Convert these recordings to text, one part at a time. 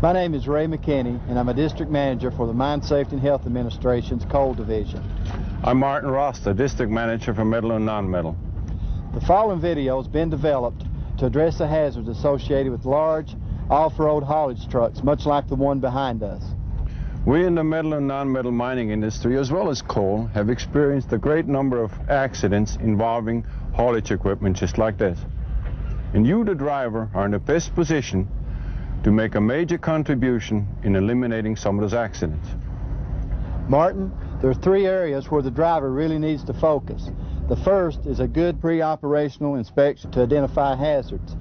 My name is Ray McKinney, and I'm a district manager for the Mine Safety and Health Administration's Coal Division. I'm Martin Ross, the district manager for metal and non-metal. The following video has been developed to address the hazards associated with large off-road haulage trucks, much like the one behind us. We in the metal and non-metal mining industry, as well as coal, have experienced a great number of accidents involving haulage equipment just like this. And you, the driver, are in the best position to make a major contribution in eliminating some of those accidents. Martin, there are three areas where the driver really needs to focus. The first is a good pre-operational inspection to identify hazards.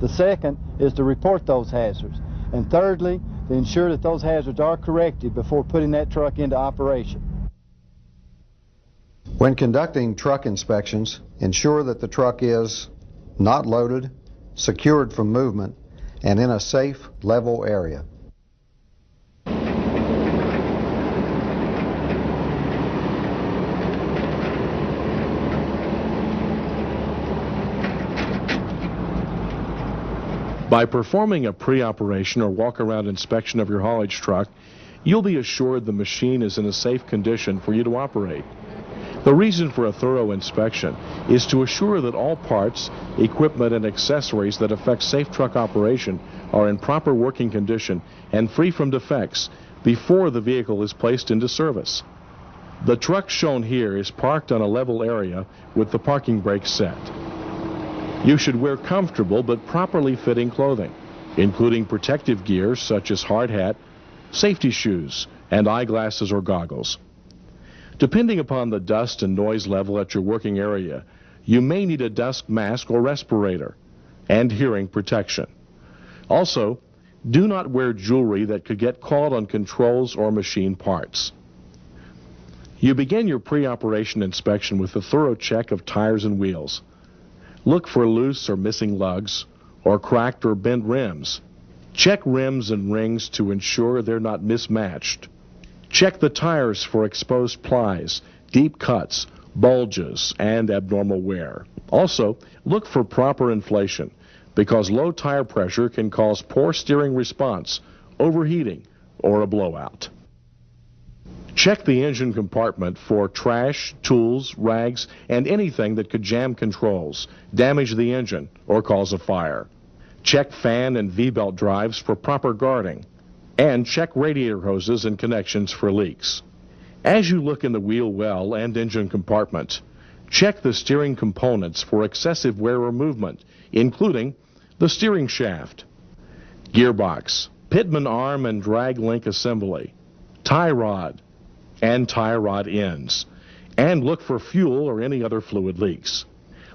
The second is to report those hazards. And thirdly, to ensure that those hazards are corrected before putting that truck into operation. When conducting truck inspections, ensure that the truck is not loaded, secured from movement, and in a safe, level area. By performing a pre-operation or walk-around inspection of your haulage truck, you'll be assured the machine is in a safe condition for you to operate. The reason for a thorough inspection is to assure that all parts, equipment, and accessories that affect safe truck operation are in proper working condition and free from defects before the vehicle is placed into service. The truck shown here is parked on a level area with the parking brake set. You should wear comfortable but properly fitting clothing, including protective gear such as hard hat, safety shoes, and eyeglasses or goggles. Depending upon the dust and noise level at your working area, you may need a dust mask or respirator and hearing protection. Also, do not wear jewelry that could get caught on controls or machine parts. You begin your pre-operation inspection with a thorough check of tires and wheels. Look for loose or missing lugs or cracked or bent rims. Check rims and rings to ensure they're not mismatched. Check the tires for exposed plies, deep cuts, bulges, and abnormal wear. Also, look for proper inflation, because low tire pressure can cause poor steering response, overheating, or a blowout. Check the engine compartment for trash, tools, rags, and anything that could jam controls, damage the engine, or cause a fire. Check fan and V-belt drives for proper guarding, and check radiator hoses and connections for leaks. As you look in the wheel well and engine compartment, check the steering components for excessive wear or movement, including the steering shaft, gearbox, pitman arm and drag link assembly, tie rod, and tie rod ends, and look for fuel or any other fluid leaks.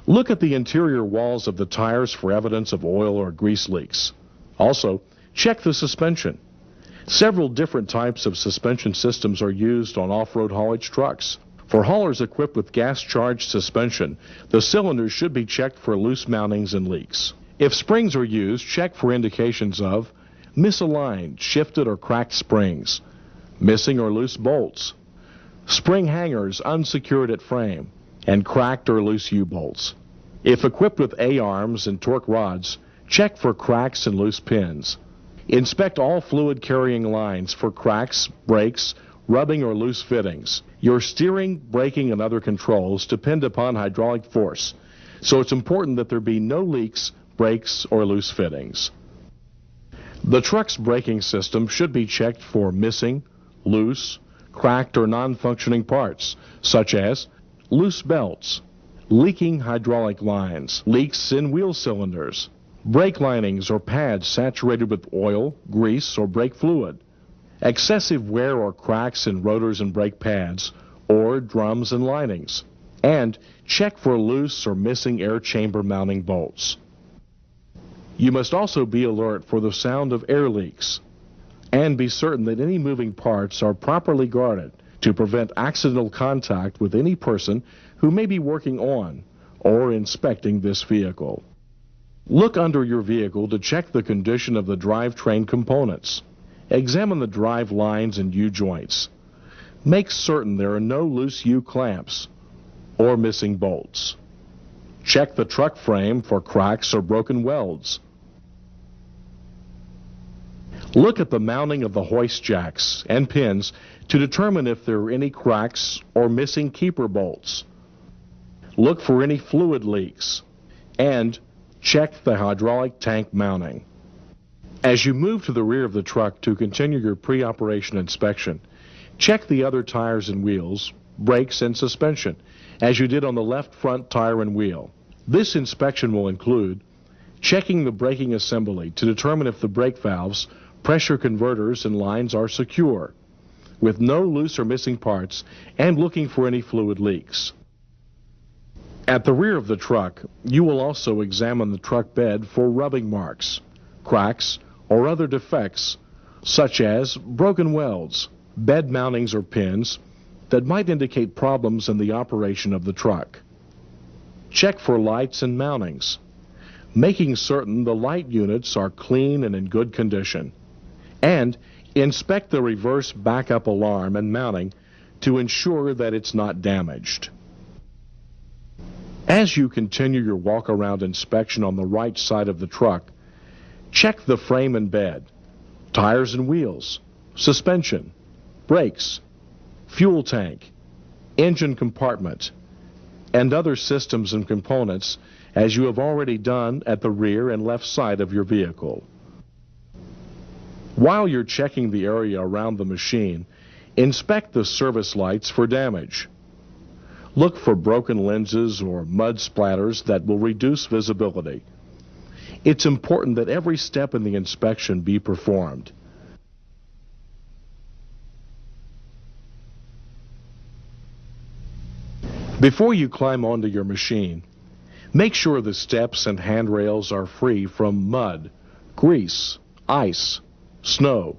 Look at the interior walls of the tires for evidence of oil or grease leaks. Also, check the suspension. Several different types of suspension systems are used on off-road haulage trucks. For haulers equipped with gas-charged suspension, the cylinders should be checked for loose mountings and leaks. If springs are used, check for indications of misaligned, shifted, or cracked springs, missing or loose bolts, spring hangers unsecured at frame, and cracked or loose U-bolts. If equipped with A-arms and torque rods, check for cracks and loose pins. Inspect all fluid-carrying lines for cracks, breaks, rubbing, or loose fittings. Your steering, braking, and other controls depend upon hydraulic force, so it's important that there be no leaks, breaks, or loose fittings. The truck's braking system should be checked for missing, loose, cracked, or non-functioning parts, such as loose belts, leaking hydraulic lines, leaks in wheel cylinders, brake linings or pads saturated with oil, grease, or brake fluid, excessive wear or cracks in rotors and brake pads, or drums and linings, and check for loose or missing air chamber mounting bolts. You must also be alert for the sound of air leaks, and be certain that any moving parts are properly guarded to prevent accidental contact with any person who may be working on or inspecting this vehicle. Look under your vehicle to check the condition of the drivetrain components. Examine the drive lines and U-joints. Make certain there are no loose U-clamps or missing bolts. Check the truck frame for cracks or broken welds. Look at the mounting of the hoist jacks and pins to determine if there are any cracks or missing keeper bolts. Look for any fluid leaks and check the hydraulic tank mounting. As you move to the rear of the truck to continue your pre-operation inspection, check the other tires and wheels, brakes and suspension, as you did on the left front tire and wheel. This inspection will include checking the braking assembly to determine if the brake valves, pressure converters, and lines are secure, with no loose or missing parts, and looking for any fluid leaks. At the rear of the truck, you will also examine the truck bed for rubbing marks, cracks, or other defects, such as broken welds, bed mountings or pins, that might indicate problems in the operation of the truck. Check for lights and mountings, making certain the light units are clean and in good condition. And inspect the reverse backup alarm and mounting to ensure that it's not damaged. As you continue your walk-around inspection on the right side of the truck, check the frame and bed, tires and wheels, suspension, brakes, fuel tank, engine compartment, and other systems and components as you have already done at the rear and left side of your vehicle. While you're checking the area around the machine, inspect the service lights for damage. Look for broken lenses or mud splatters that will reduce visibility. It's important that every step in the inspection be performed. Before you climb onto your machine, make sure the steps and handrails are free from mud, grease, ice, snow,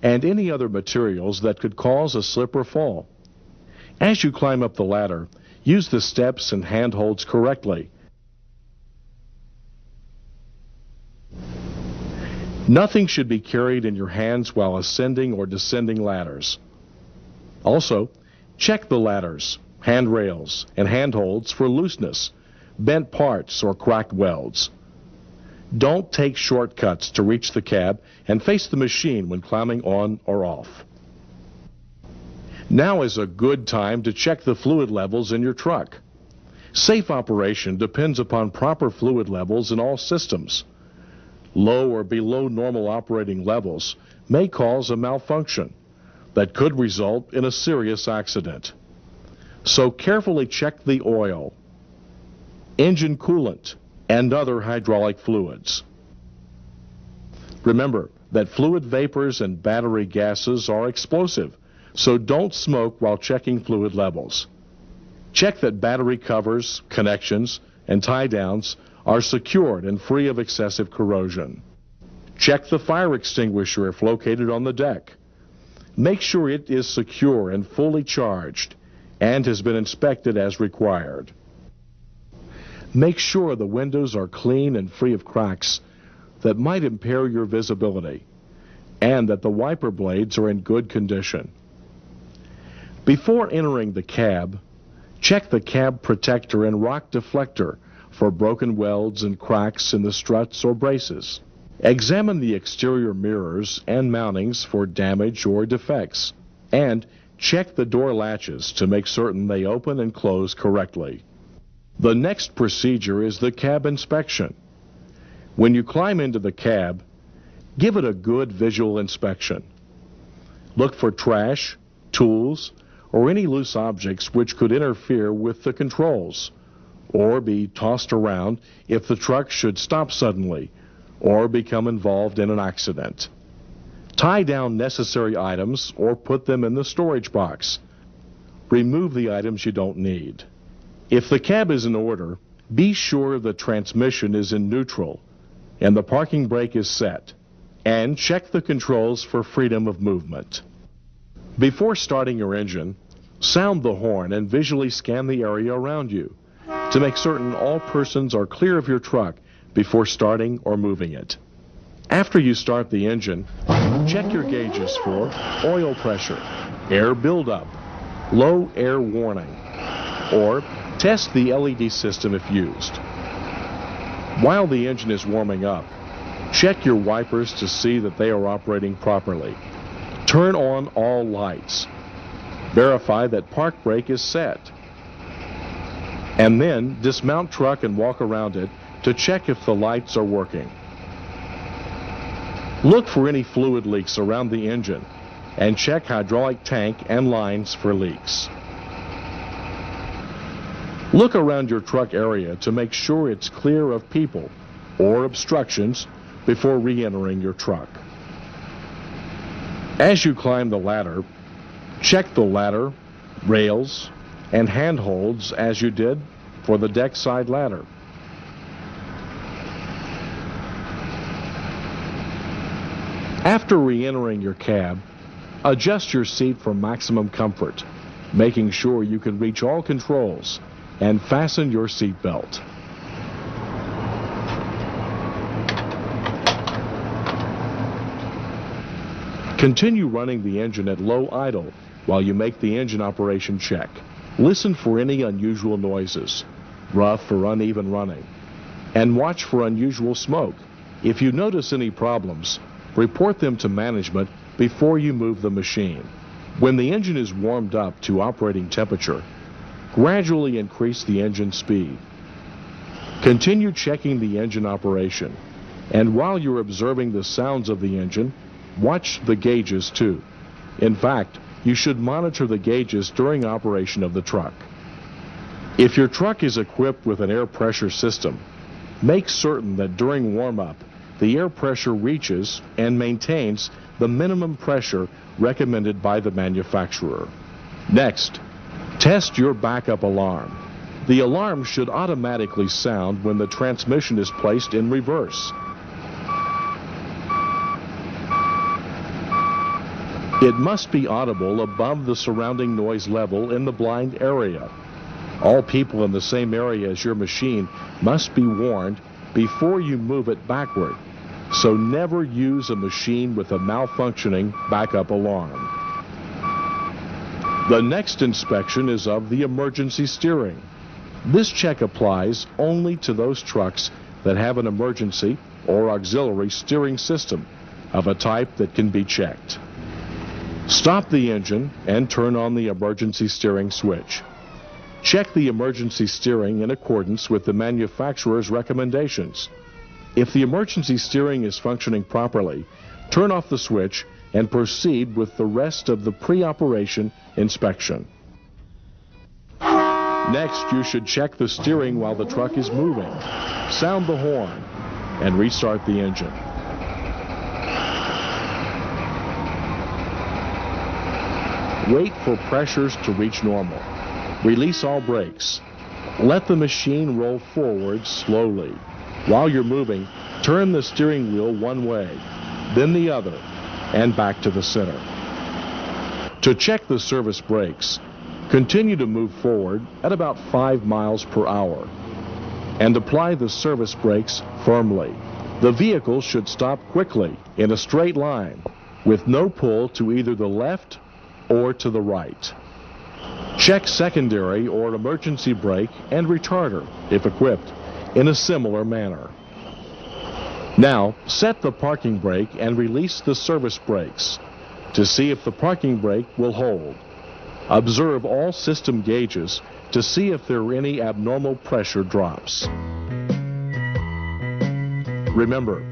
and any other materials that could cause a slip or fall. As you climb up the ladder, use the steps and handholds correctly. Nothing should be carried in your hands while ascending or descending ladders. Also, check the ladders, handrails, and handholds for looseness, bent parts, or cracked welds. Don't take shortcuts to reach the cab and face the machine when climbing on or off. Now is a good time to check the fluid levels in your truck. Safe operation depends upon proper fluid levels in all systems. Low or below normal operating levels may cause a malfunction that could result in a serious accident. So carefully check the oil, engine coolant, and other hydraulic fluids. Remember that fluid vapors and battery gases are explosive, so don't smoke while checking fluid levels. Check that battery covers, connections, and tie-downs are secured and free of excessive corrosion. Check the fire extinguisher if located on the deck. Make sure it is secure and fully charged and has been inspected as required. Make sure the windows are clean and free of cracks that might impair your visibility, and that the wiper blades are in good condition. Before entering the cab, check the cab protector and rock deflector for broken welds and cracks in the struts or braces. Examine the exterior mirrors and mountings for damage or defects, and check the door latches to make certain they open and close correctly. The next procedure is the cab inspection. When you climb into the cab, give it a good visual inspection. Look for trash, tools, or any loose objects which could interfere with the controls, or be tossed around if the truck should stop suddenly or become involved in an accident. Tie down necessary items or put them in the storage box. Remove the items you don't need. If the cab is in order, be sure the transmission is in neutral and the parking brake is set, and check the controls for freedom of movement. Before starting your engine, sound the horn and visually scan the area around you to make certain all persons are clear of your truck before starting or moving it. After you start the engine, check your gauges for oil pressure, air buildup, low air warning, or test the LED system if used. While the engine is warming up, Check your wipers to see that they are operating properly. Turn on all lights. Verify that park brake is set. And then dismount truck and walk around it to check if the lights are working. Look for any fluid leaks around the engine and check hydraulic tank and lines for leaks. Look around your truck area to make sure it's clear of people or obstructions before re-entering your truck. As you climb the ladder, check the ladder, rails, and handholds as you did for the deck side ladder. After re-entering your cab, adjust your seat for maximum comfort, making sure you can reach all controls, and fasten your seat belt. Continue running the engine at low idle while you make the engine operation check. Listen for any unusual noises, rough or uneven running, and watch for unusual smoke. If you notice any problems, report them to management before you move the machine. When the engine is warmed up to operating temperature, gradually increase the engine speed. Continue checking the engine operation, and while you're observing the sounds of the engine, watch the gauges too. In fact, you should monitor the gauges during operation of the truck. If your truck is equipped with an air pressure system, make certain that during warm-up, the air pressure reaches and maintains the minimum pressure recommended by the manufacturer. Next, test your backup alarm. The alarm should automatically sound when the transmission is placed in reverse. It must be audible above the surrounding noise level in the blind area. All people in the same area as your machine must be warned before you move it backward, so never use a machine with a malfunctioning backup alarm. The next inspection is of the emergency steering. This check applies only to those trucks that have an emergency or auxiliary steering system of a type that can be checked. Stop the engine and turn on the emergency steering switch. Check the emergency steering in accordance with the manufacturer's recommendations. If the emergency steering is functioning properly, turn off the switch and proceed with the rest of the pre-operation inspection. Next, you should check the steering while the truck is moving. Sound the horn and restart the engine. Wait for pressures to reach normal. Release all brakes. Let the machine roll forward slowly. While you're moving, turn the steering wheel one way, then the other, and back to the center. To check the service brakes, continue to move forward at about 5 miles per hour and apply the service brakes firmly. The vehicle should stop quickly in a straight line with no pull to either the left or to the right. Check secondary or emergency brake and retarder, if equipped, in a similar manner. Now, set the parking brake and release the service brakes to see if the parking brake will hold. Observe all system gauges to see if there are any abnormal pressure drops. Remember,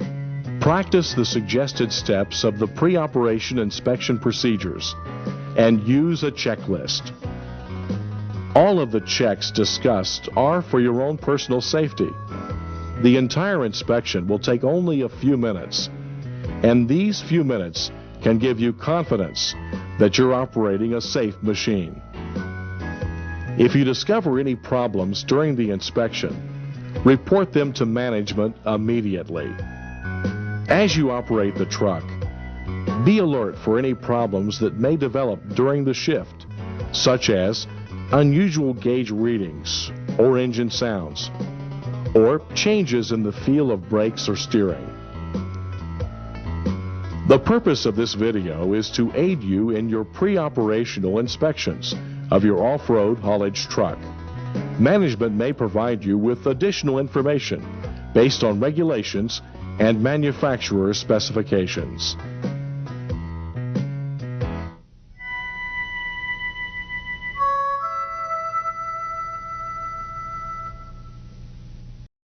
practice the suggested steps of the pre-operation inspection procedures and use a checklist. All of the checks discussed are for your own personal safety. The entire inspection will take only a few minutes, and these few minutes can give you confidence that you're operating a safe machine. If you discover any problems during the inspection, report them to management immediately. As you operate the truck, be alert for any problems that may develop during the shift, such as unusual gauge readings or engine sounds, or changes in the feel of brakes or steering. The purpose of this video is to aid you in your pre-operational inspections of your off-road haulage truck. Management may provide you with additional information based on regulations and manufacturer specifications.